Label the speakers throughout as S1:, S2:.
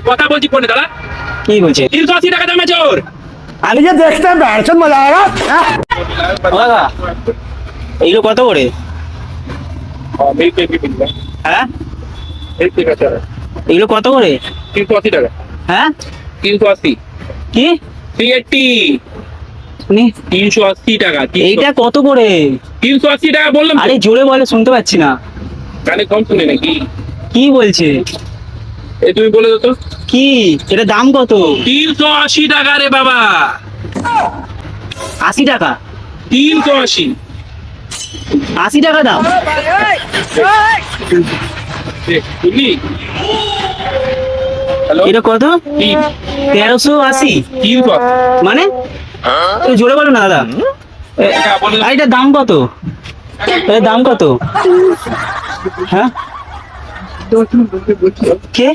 S1: কথা বলছি ফোনে দাদা।
S2: কি বলছে?
S1: 380 টাকা দাম আছে ওর।
S3: আমি যে দেখতাম ভীষণ মজা আएगा।
S2: দাদা এইগুলো কত করে? হ্যাঁ এগুলো কত করে?
S1: 380 টাকা।
S2: হ্যাঁ
S1: 380।
S2: কি
S1: 380।
S2: নি
S1: 380 টাকা।
S2: এইটা কত করে?
S1: 380 টাকা বললাম।
S2: আরে জোরে বলে শুনতে পাচ্ছি না।
S1: কানে কম শুনে নাকি?
S2: কি বলছে?
S1: এই তুমি বলে দাও তো।
S2: কি এটা দাম কত?
S1: 380 টাকা রে বাবা।
S2: 80 টাকা?
S1: 380।
S2: 80 টাকা দাম?
S1: বুঝলি? হ্যালো,
S2: এটা কত? 1380?
S1: 380
S2: মানে একটু জোরে বলো না দাদা।
S1: টাকা বলে দাও।
S2: আর এটার দাম কত? এর দাম কত? হ্যাঁ কে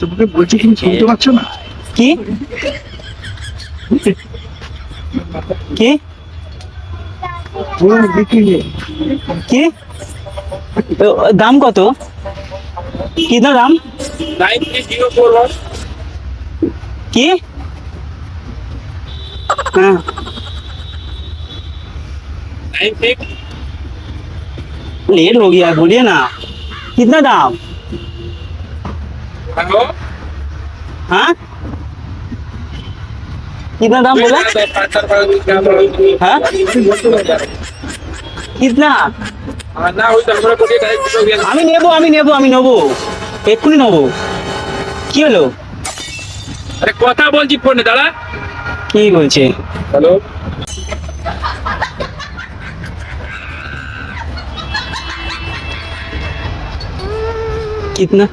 S3: তোমাকে বলছি তুমি শুনতে পাচ্ছ না?
S2: কি কি কি দাম কত? কি দাম?
S1: 93,041।
S2: কি? हाँ
S1: 96।
S2: लेट हो गया बोलिए ना कितना दाम?
S1: हेलो,
S2: हाँ कितना दाम बोला? हाँ कितना?
S1: না ওই তো আমরা বলি ডাইরেক্ট
S2: আমি নেবো এক্ষুনি নেবো। কি হলো?
S1: আরে কথা বলছি ফোনে দাদা।
S2: কি বলছে?
S1: হ্যালো,
S2: कितना?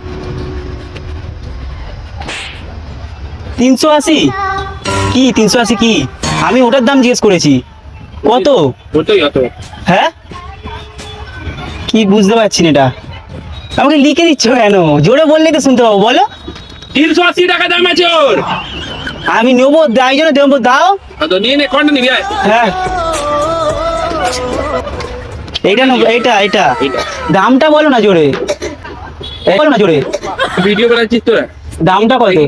S2: 380 কি 380 কি? আমি ওটার দাম জিজ্ঞেস করেছি কত।
S1: ওটাই হতো।
S2: হ্যাঁ কি বুঝতে পারছি না এটা। আমাকে লিখে দিচ্ছ কেন? জোরে বললেই তো শুনতে পাবো। বলো
S1: 380 টাকা দাম আছে ওর।
S2: আমি নেবো তাই জন্য দেবো। দাও।
S1: তো নিয়ে নে, কোনটা নিবি?
S2: হ্যাঁ এইটা নেবো। এইটা
S1: এইটা।
S2: দামটা বলো না জোরে। বলো না জোরে।
S1: ভিডিও বানাচ্ছিস তোরা?
S2: দামটা কত?